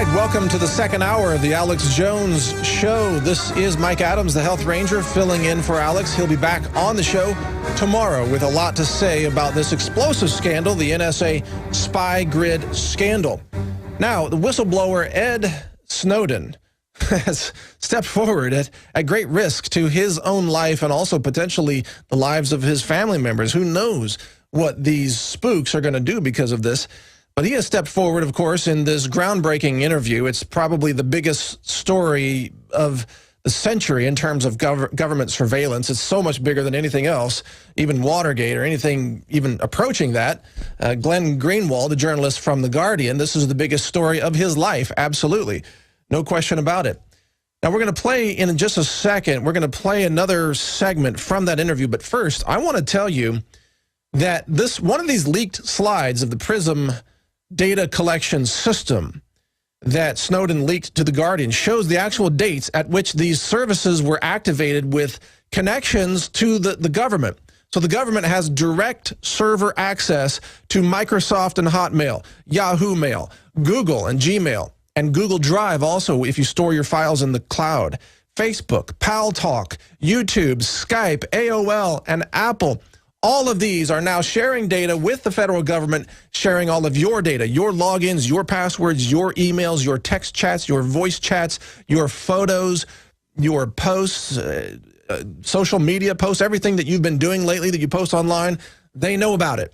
right, welcome to the second hour of the Alex Jones Show. This is Mike Adams, the Health Ranger, filling in for Alex. He'll be back on the show tomorrow with a lot to say about this explosive scandal, the NSA spy grid scandal. Now, the whistleblower Ed Snowden has stepped forward at great risk to his own life and also potentially the lives of his family members. Who knows what these spooks are going to do because of this? But he has stepped forward, of course, in this groundbreaking interview. It's probably the biggest story of the century in terms of government surveillance. It's so much bigger than anything else, even Watergate or anything even approaching that. Glenn Greenwald, the journalist from The Guardian, this is the biggest story of his life, absolutely. No question about it. Now, we're going to play in just a second. We're going to play another segment from that interview. But first, I want to tell you that one of these leaked slides of the PRISM data collection system that Snowden leaked to The Guardian shows the actual dates at which these services were activated with connections to the government. So the government has direct server access to Microsoft and Hotmail, Yahoo Mail, Google and Gmail, and Google Drive also if you store your files in the cloud, Facebook, PalTalk, YouTube, Skype, AOL, and Apple. All of these are now sharing data with the federal government, sharing all of your data, your logins, your passwords, your emails, your text chats, your voice chats, your photos, your posts, social media posts, everything that you've been doing lately that you post online. They know about it.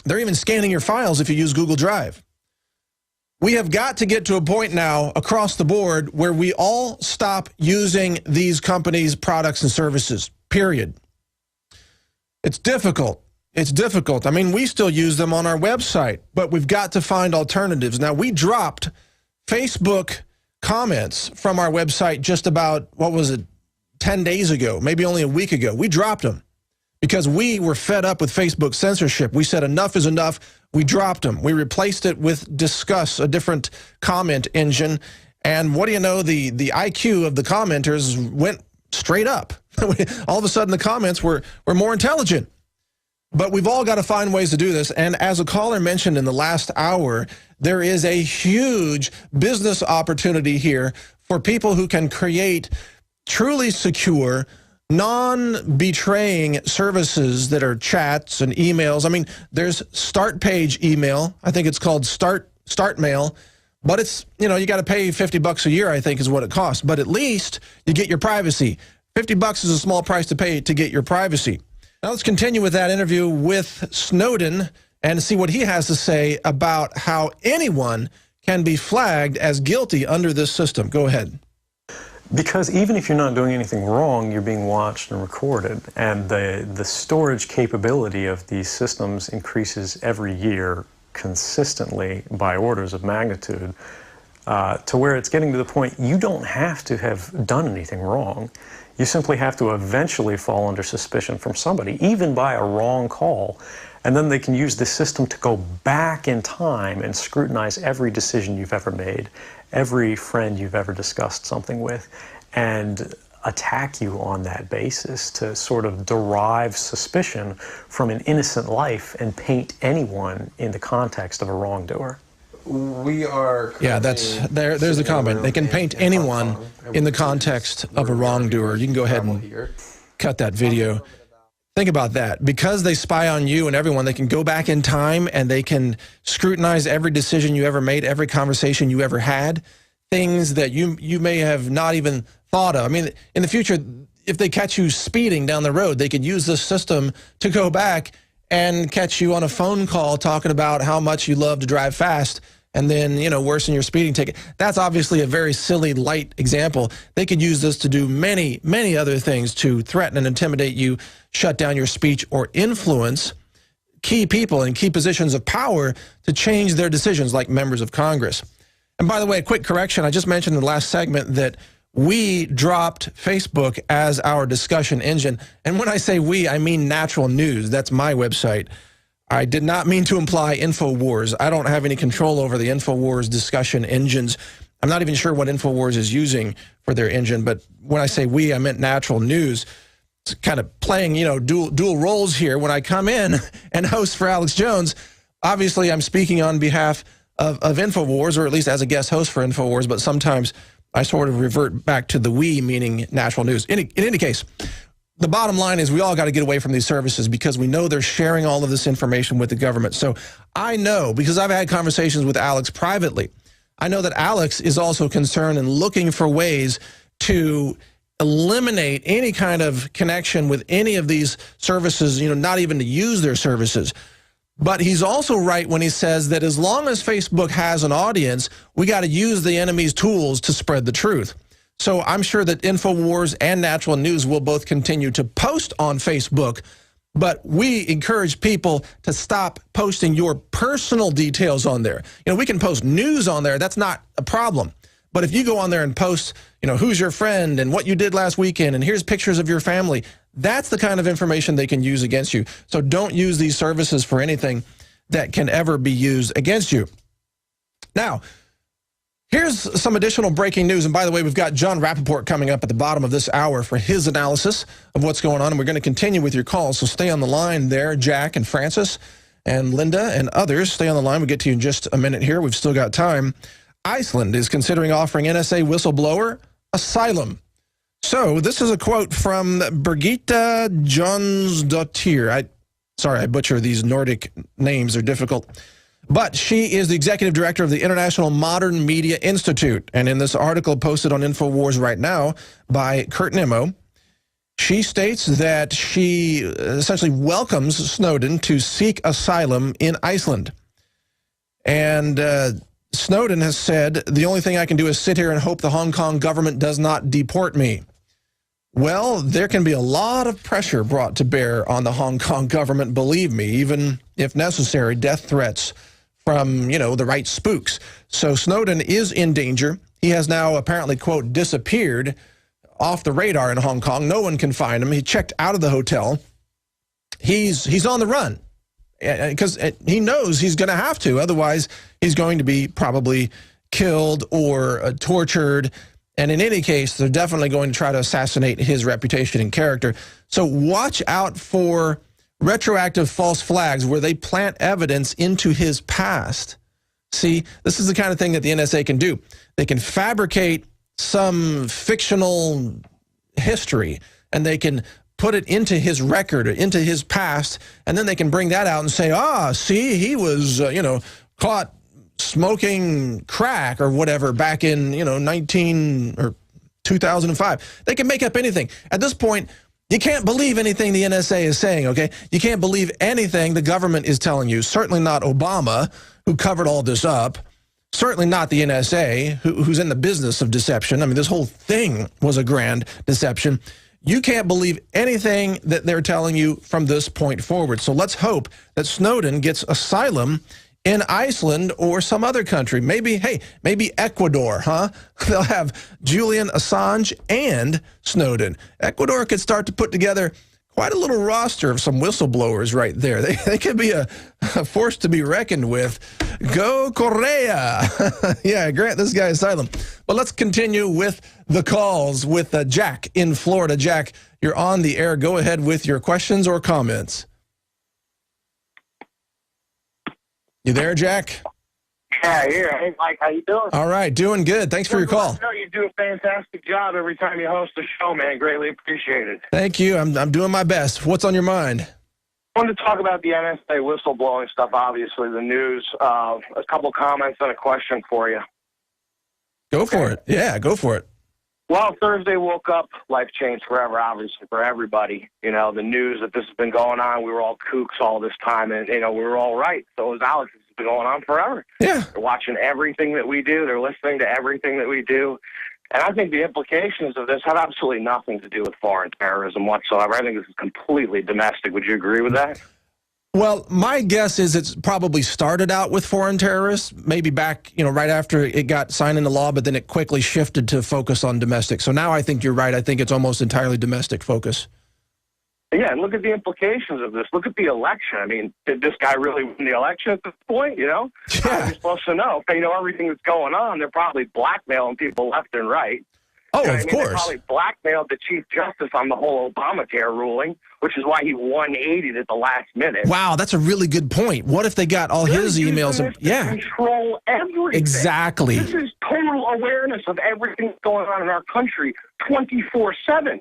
They're even scanning your files if you use Google Drive. We have got to get to a point now across the board where we all stop using these companies' products and services, period. It's difficult. It's difficult. I mean, we still use them on our website, but we've got to find alternatives. Now, we dropped Facebook comments from our website just about, 10 days ago, maybe only a week ago. We dropped them because we were fed up with Facebook censorship. We said enough is enough. We dropped them. We replaced it with Discuss, a different comment engine. And what do you know? The IQ of the commenters went straight up. All of a sudden, the comments were more intelligent. But we've all got to find ways to do this. And as a caller mentioned in the last hour, there is a huge business opportunity here for people who can create truly secure, non-betraying services that are chats and emails. I mean, there's Start Page email. I think it's called Start Mail. But it's, you got to pay $50 a year, I think, is what it costs. But at least you get your privacy. $50 is a small price to pay to get your privacy. Now let's continue with that interview with Snowden and see what he has to say about how anyone can be flagged as guilty under this system. Go ahead. Because even if you're not doing anything wrong, you're being watched and recorded. And the storage capability of these systems increases every year consistently by orders of magnitude to where it's getting to the point you don't have to have done anything wrong. You simply have to eventually fall under suspicion from somebody, even by a wrong call. And then they can use the system to go back in time and scrutinize every decision you've ever made, every friend you've ever discussed something with, and attack you on that basis to sort of derive suspicion from an innocent life and paint anyone in the context of a wrongdoer. We are... Yeah, there's the comment. They can paint anyone in the context of a wrongdoer. You can go ahead and cut that video. Think about that. Because they spy on you and everyone, they can go back in time and they can scrutinize every decision you ever made, every conversation you ever had, things that you may have not even thought of. I mean, in the future, if they catch you speeding down the road, they could use this system to go back and catch you on a phone call talking about how much you love to drive fast and then, worsen your speeding ticket. That's obviously a very silly, light example. They could use this to do many, many other things to threaten and intimidate you, shut down your speech, or influence key people in key positions of power to change their decisions, like members of Congress. And by the way, a quick correction. I just mentioned in the last segment that we dropped Facebook as our discussion engine. And when I say we, I mean Natural News. That's my website. I did not mean to imply InfoWars. I don't have any control over the InfoWars discussion engines. I'm not even sure what InfoWars is using for their engine, but when I say we, I meant Natural News. It's kind of playing, dual roles here. When I come in and host for Alex Jones, obviously I'm speaking on behalf of InfoWars, or at least as a guest host for InfoWars, but sometimes I sort of revert back to the we, meaning national news. In any case, the bottom line is we all got to get away from these services because we know they're sharing all of this information with the government. So I know, because I've had conversations with Alex privately, I know that Alex is also concerned and looking for ways to eliminate any kind of connection with any of these services, not even to use their services. But he's also right when he says that as long as Facebook has an audience, we got to use the enemy's tools to spread the truth. So I'm sure that InfoWars and Natural News will both continue to post on Facebook, but we encourage people to stop posting your personal details on there. We can post news on there. That's not a problem. But if you go on there and post, who's your friend and what you did last weekend and here's pictures of your family, that's the kind of information they can use against you. So don't use these services for anything that can ever be used against you. Now, here's some additional breaking news. And by the way, we've got John Rappaport coming up at the bottom of this hour for his analysis of what's going on. And we're going to continue with your calls. So stay on the line there, Jack and Francis and Linda and others. Stay on the line. We'll get to you in just a minute here. We've still got time. Iceland is considering offering NSA whistleblower Asylum. So this is a quote from Birgitta Jonsdottir. Sorry, I butcher these Nordic names. They're difficult. But she is the executive director of the International Modern Media Institute. And in this article posted on InfoWars right now by Kurt Nimmo, she states that she essentially welcomes Snowden to seek asylum in Iceland. And Snowden has said, the only thing I can do is sit here and hope the Hong Kong government does not deport me. Well, there can be a lot of pressure brought to bear on the Hong Kong government, believe me, even if necessary, death threats from, the right spooks. So Snowden is in danger. He has now apparently, quote, disappeared off the radar in Hong Kong. No one can find him. He checked out of the hotel. He's on the run because he knows he's going to have to. Otherwise, he's going to be probably killed or tortured. And in any case, they're definitely going to try to assassinate his reputation and character. So watch out for retroactive false flags where they plant evidence into his past. See, this is the kind of thing that the NSA can do. They can fabricate some fictional history and they can put it into his record, into his past, and then they can bring that out and say, see, he was, caught smoking crack or whatever back in, 2005. They can make up anything. At this point, you can't believe anything the NSA is saying, okay? You can't believe anything the government is telling you. Certainly not Obama, who covered all this up. Certainly not the NSA, who's in the business of deception. I mean, this whole thing was a grand deception. You can't believe anything that they're telling you from this point forward. So let's hope that Snowden gets asylum in Iceland or some other country. Maybe Ecuador, huh? They'll have Julian Assange and Snowden. Ecuador could start to put together quite a little roster of some whistleblowers right there. They could be a force to be reckoned with. Go Correa. Yeah, grant this guy asylum. But let's continue with the calls with Jack in Florida. Jack, you're on the air. Go ahead with your questions or comments. You there, Jack? Yeah, here. Hey, Mike, how you doing? All right, doing good. Thanks for your call. You do a fantastic job every time you host a show, man. Greatly appreciated. Thank you. I'm doing my best. What's on your mind? I wanted to talk about the NSA whistleblowing stuff, obviously, the news. A couple comments and a question for you. Go for it. Yeah, go for it. Well, Thursday woke up, life changed forever, obviously, for everybody. The news that this has been going on, we were all kooks all this time, and, we were all right. So was Alex. It's been going on forever. Yeah. They're watching everything that we do. They're listening to everything that we do. And I think the implications of this have absolutely nothing to do with foreign terrorism whatsoever. I think this is completely domestic. Would you agree with that? Well, my guess is it's probably started out with foreign terrorists, maybe back, right after it got signed into law, but then it quickly shifted to focus on domestic. So now I think you're right. I think it's almost entirely domestic focus. Yeah, and look at the implications of this. Look at the election. I mean, did this guy really win the election at this point, Yeah. You're supposed to know. Everything that's going on, they're probably blackmailing people left and right. Oh, You know what of I mean? course. They probably blackmailed the Chief Justice on the whole Obamacare ruling, which is why he 180'd at the last minute. Wow, that's a really good point. What if they got all They're his emails? using this to control everything. Exactly. This is total awareness of everything going on in our country 24/7.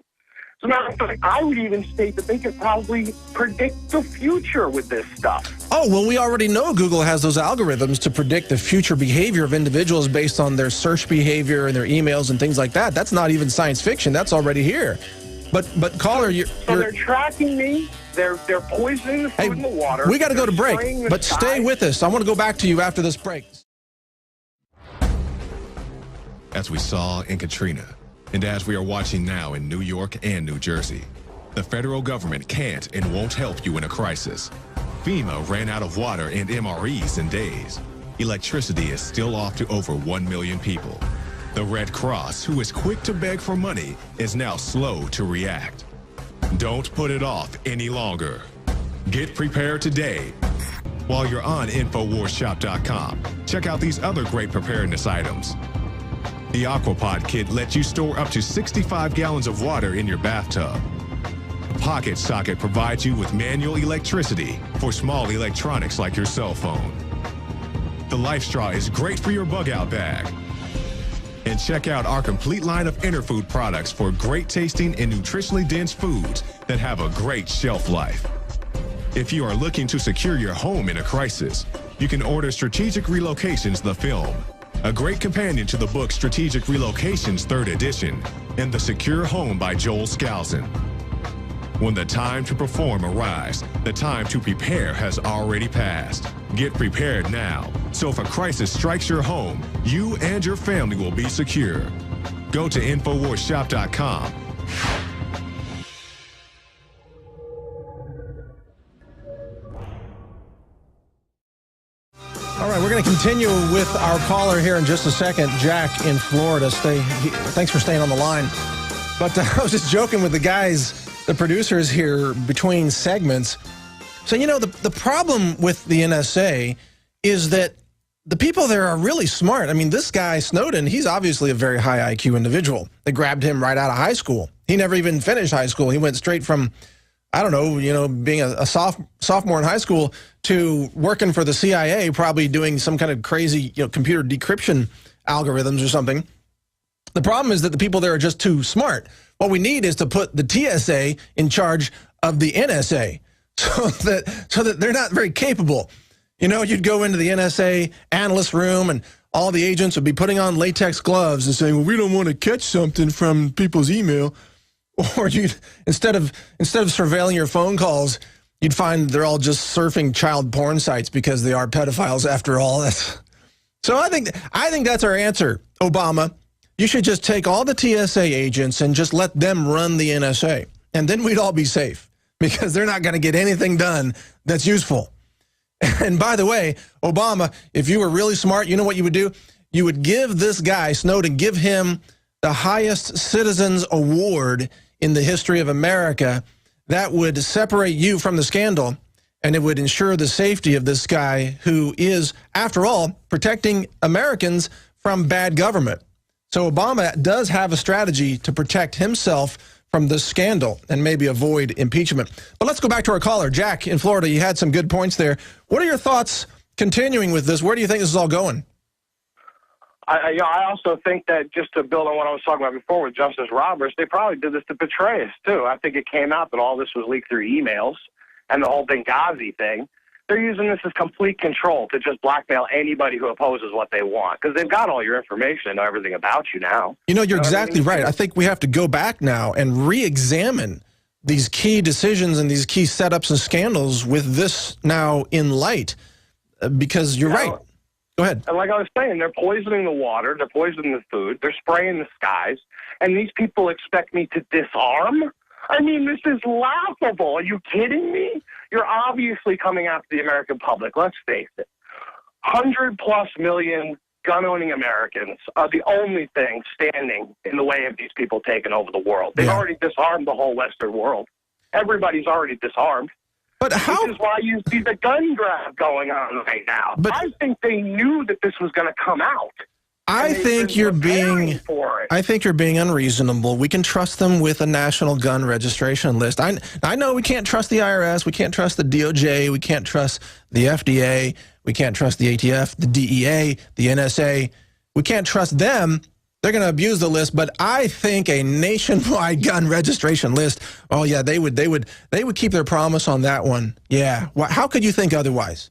As a matter of fact, I would even state that they could probably predict the future with this stuff. Oh, well, we already know Google has those algorithms to predict the future behavior of individuals based on their search behavior and their emails and things like that. That's not even science fiction. That's already here. But caller, So they're tracking me. They're poisoning the food and the water. We got to go to They're break, spraying the but stay skies. with us. I want to go back to you after this break. As we saw in Katrina, and as we are watching now in New York and New Jersey, the federal government can't and won't help you in a crisis. FEMA ran out of water and MREs in days. Electricity is still off to over 1 million people. The Red Cross, who is quick to beg for money, is now slow to react. Don't put it off any longer. Get prepared today. While you're on InfoWarsShop.com, check out these other great preparedness items. The Aquapod kit lets you store up to 65 gallons of water in your bathtub. A pocket socket provides you with manual electricity for small electronics like your cell phone. The Life Straw is great for your bug-out bag. And check out our complete line of Interfood products for great tasting and nutritionally dense foods that have a great shelf life. If you are looking to secure your home in a crisis, you can order Strategic Relocations the film, a great companion to the book Strategic Relocations 3rd edition, and The Secure Home by Joel Skousen. When the time to perform arrives, the time to prepare has already passed. Get prepared now, so if a crisis strikes your home, you and your family will be secure. Go to InfoWarsShop.com. All right, we're going to continue with our caller here in just a second, Jack in Florida. Thanks for staying on the line. But I was just joking with the guys, the producers here between segments. So, you know, the problem with the NSA is that the people there are really smart. I mean, this guy, Snowden, he's obviously a very high IQ individual. They grabbed him right out of high school. He never even finished high school. He went straight from, I don't know, you know, being a sophomore in high school to working for the CIA, probably doing some kind of crazy, you know, computer decryption algorithms or something. The problem is that the people there are just too smart. What we need is to put the TSA in charge of the NSA so that they're not very capable. You know, you'd go into the NSA analyst room and all the agents would be putting on latex gloves and saying, well, we don't want to catch something from people's email. Or you'd, instead of surveilling your phone calls, you'd find they're all just surfing child porn sites because they are pedophiles after all. So I think that's our answer, Obama. You should just take all the TSA agents and just let them run the NSA. And then we'd all be safe because they're not going to get anything done that's useful. And by the way, Obama, if you were really smart, you know what you would do? You would give this guy, Snowden, give him the highest citizens award in the history of America. That would separate you from the scandal, and it would ensure the safety of this guy who is, after all, protecting Americans from bad government. So Obama does have a strategy to protect himself from this scandal and maybe avoid impeachment. But let's go back to our caller, Jack in Florida. You had some good points there. What are your thoughts continuing with this? Where do you think this is all going? I also think that, just to build on what I was talking about before with Justice Roberts, they probably did this to betray us, too. I think it came out that all this was leaked through emails and the whole Benghazi thing. They're using this as complete control to just blackmail anybody who opposes what they want, because they've got all your information and know everything about you now. You know, you're exactly right. I think we have to go back now and re-examine these key decisions and these key setups and scandals with this now in light, because you're right. Go ahead. And like I was saying, they're poisoning the water, they're poisoning the food, they're spraying the skies, and these people expect me to disarm? I mean, this is laughable. Are you kidding me? You're obviously coming after the American public. Let's face it. 100+ million gun-owning Americans are the only thing standing in the way of these people taking over the world. They've already disarmed the whole Western world. Everybody's already disarmed. But how? Which is why you see the gun grab going on right now. But I think they knew that this was going to come out. I think you're being unreasonable. We can trust them with a national gun registration list. I know we can't trust the IRS, we can't trust the DOJ, we can't trust the FDA, we can't trust the ATF, the DEA, the NSA. We can't trust them. They're going to abuse the list, but I think a nationwide gun registration list, oh yeah, they would keep their promise on that one. Yeah. How could you think otherwise?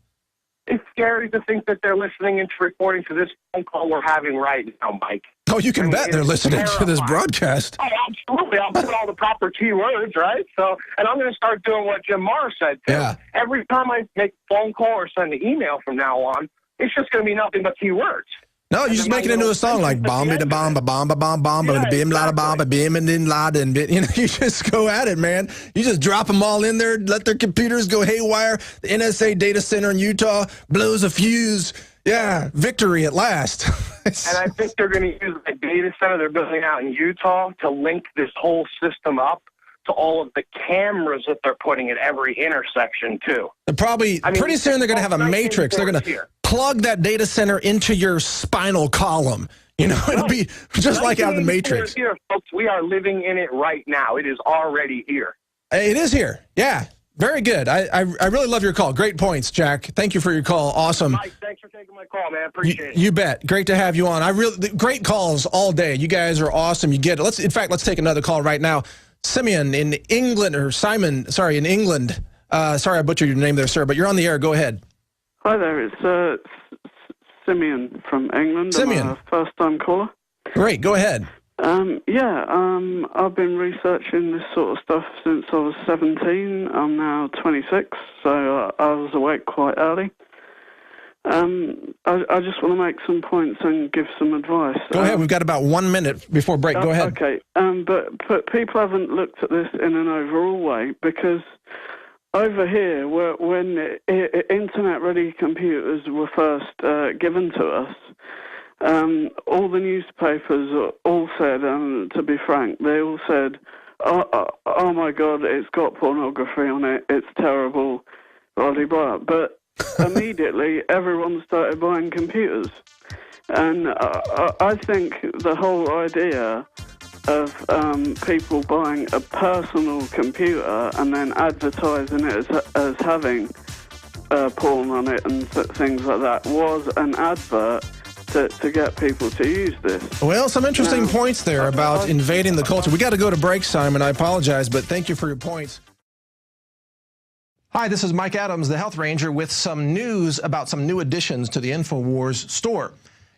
It's scary to think that they're listening into recording to this phone call we're having right now, Mike. Oh, you can bet they're listening to this broadcast. Oh, absolutely. I'll put all the proper keywords, right? So, and I'm going to start doing what Jim Morris said, too. Yeah. Every time I make a phone call or send an email from now on, it's just going to be nothing but keywords. No, you just make it into a song like bomb da bomb bomb bomb bomb bim la bomb bim and then la and you know, you just go at it, man. You just drop them all in there, let their computers go haywire. The NSA data center in Utah blows a fuse. Yeah, victory at last. And I think they're going to use the data center they're building out in Utah to link this whole system up to all of the cameras that they're putting at every intersection, too. They're probably, pretty soon they're going to have a matrix. They're going to plug that data center into your spinal column. You know, it'll be just like out of the Matrix. Here, folks, we are living in it right now. It is already here. It is here. Yeah. Very good. I really love your call. Great points, Jack. Thank you for your call. Awesome. Mike, thanks for taking my call, man. Appreciate it. You bet. Great to have you on. Great calls all day. You guys are awesome. You get it. Let's take another call right now. Simeon in England, or Simon, sorry, in England. Sorry, I butchered your name there, sir, but you're on the air. Go ahead. Hi there. It's Simeon from England. Simeon. I'm a first-time caller. Great. Go ahead. I've been researching this sort of stuff since I was 17. I'm now 26, so I was awake quite early. I just want to make some points and give some advice. Go ahead. We've got about 1 minute before break. Go ahead. Okay. But people haven't looked at this in an overall way, because over here, when internet-ready computers were first given to us, all the newspapers all said, to be frank, they all said, oh my God, it's got pornography on it, it's terrible, blah, blah, blah. But immediately, everyone started buying computers. And I think the whole idea of people buying a personal computer and then advertising it as having porn on it and things like that was an advert to get people to use this. Well, some interesting points there about invading the culture. We got to go to break, Simon. I apologize, but thank you for your points. Hi, this is Mike Adams, the Health Ranger, with some news about some new additions to the InfoWars store.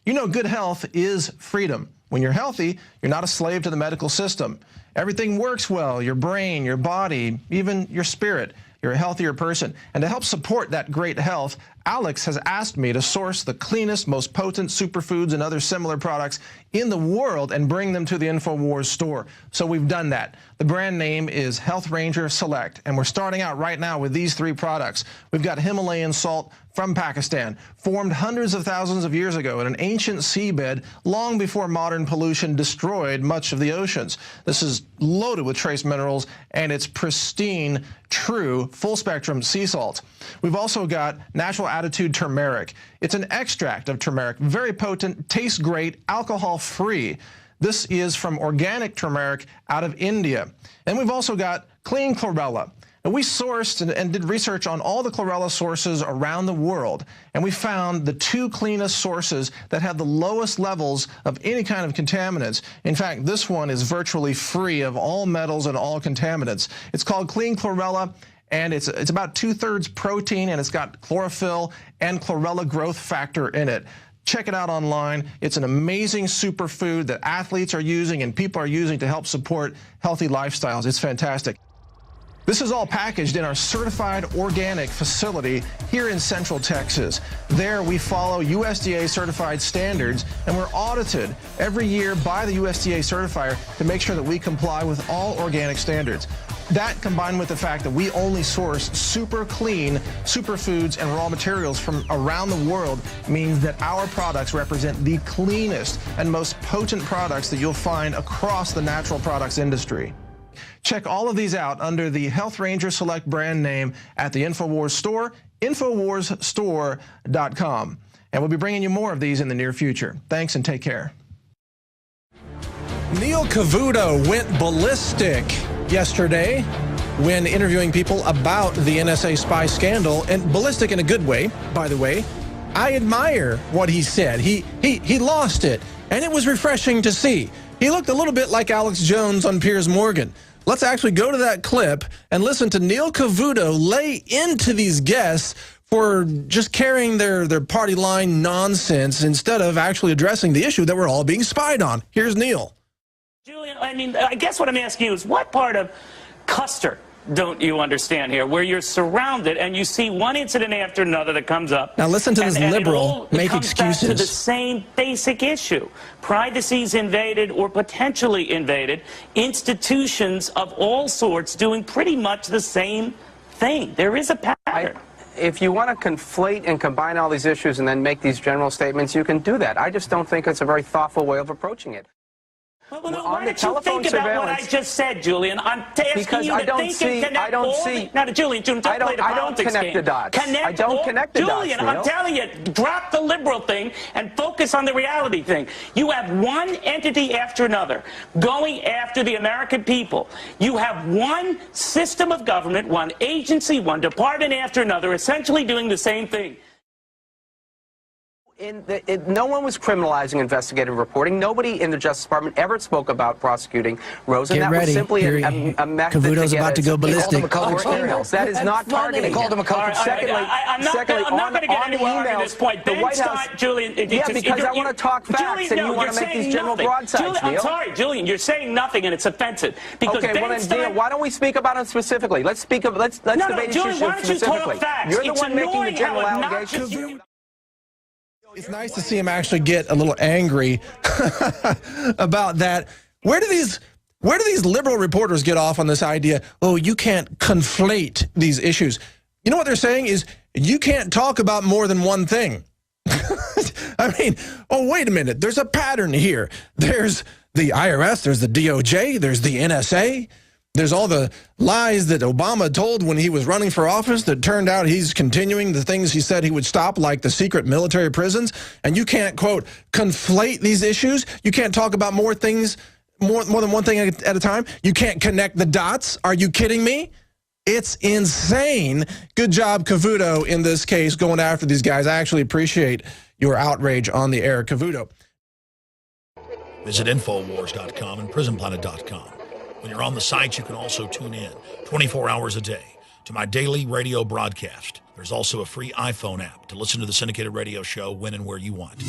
You know, good health is freedom. When you're healthy, you're not a slave to the medical system. Everything works well, your brain, your body, even your spirit. You're a healthier person. And to help support that great health, Alex has asked me to source the cleanest, most potent superfoods and other similar products in the world and bring them to the InfoWars store. So we've done that. The brand name is Health Ranger Select, and we're starting out right now with these 3 products. We've got Himalayan salt from Pakistan, formed hundreds of thousands of years ago in an ancient seabed long before modern pollution destroyed much of the oceans. This is loaded with trace minerals, and it's pristine, true, full-spectrum sea salt. We've also got Natural Attitude Turmeric. It's an extract of turmeric, very potent, tastes great, alcohol-free. This is from organic turmeric out of India. And we've also got Clean Chlorella. And we sourced and did research on all the chlorella sources around the world, and we found the 2 cleanest sources that have the lowest levels of any kind of contaminants. In fact, this one is virtually free of all metals and all contaminants. It's called Clean Chlorella, and it's about 2/3 protein, and it's got chlorophyll and chlorella growth factor in it. Check it out online. It's an amazing superfood that athletes are using and people are using to help support healthy lifestyles. It's fantastic. This is all packaged in our certified organic facility here in Central Texas. There we follow USDA certified standards, and we're audited every year by the USDA certifier to make sure that we comply with all organic standards. That, combined with the fact that we only source super clean superfoods and raw materials from around the world, means that our products represent the cleanest and most potent products that you'll find across the natural products industry. Check all of these out under the Health Ranger Select brand name at the InfoWars store, InfoWarsStore.com. And we'll be bringing you more of these in the near future. Thanks and take care. Neil Cavuto went ballistic yesterday when interviewing people about the NSA spy scandal, and ballistic in a good way, by the way. I admire what he said. He lost it, and it was refreshing to see. He looked a little bit like Alex Jones on Piers Morgan. Let's actually go to that clip and listen to Neil Cavuto lay into these guests for just carrying their party line nonsense instead of actually addressing the issue that we're all being spied on. Here's Neil. Julian, I mean, I guess what I'm asking you is what part of Custer don't you understand here, where you're surrounded and you see one incident after another that comes up. Now listen to this liberal make comes excuses. Back to the same basic issue. Privacy's invaded or potentially invaded. Institutions of all sorts doing pretty much the same thing. There is a pattern. If you want to conflate and combine all these issues and then make these general statements, you can do that. I just don't think it's a very thoughtful way of approaching it. Well, no, why don't you think about what I just said, Julian? I'm asking because you I to don't think see, and connect I don't all see. Now, Julian, don't play the politics I don't connect game. the dots. I don't connect the dots, Julian, Neil. I'm telling you, drop the liberal thing and focus on the reality thing. You have one entity after another going after the American people. You have one system of government, one agency, one department after another, essentially doing the same thing. No one was criminalizing investigative reporting. Nobody in the Justice Department ever spoke about prosecuting Rose, and that was simply a method Cavuto's to get about to go ballistic. That is not targeting. Called him a culprit. Secondly, I'm not going to get anywhere on this point. The White House, Julian, because I want to talk facts, and you want to make these general broadsides, Neil. I'm sorry, Julian, you're saying nothing, and it's offensive. Okay, well then, Neil, why don't we speak about them specifically? Let's speak of let's debate issues specifically. You're the one making the general allegations. It's nice to see him actually get a little angry about that. Where do these liberal reporters get off on this idea, oh, you can't conflate these issues? You know what they're saying is you can't talk about more than one thing. I mean, oh, wait a minute. There's a pattern here. There's the IRS, there's the DOJ, there's the NSA. There's all the lies that Obama told when he was running for office that turned out he's continuing the things he said he would stop, like the secret military prisons. And you can't, quote, conflate these issues. You can't talk about more things, more than one thing at a time. You can't connect the dots. Are you kidding me? It's insane. Good job, Cavuto, in this case, going after these guys. I actually appreciate your outrage on the air, Cavuto. Visit Infowars.com and PrisonPlanet.com. When you're on the site, you can also tune in 24 hours a day to my daily radio broadcast. There's also a free iPhone app to listen to the syndicated radio show when and where you want.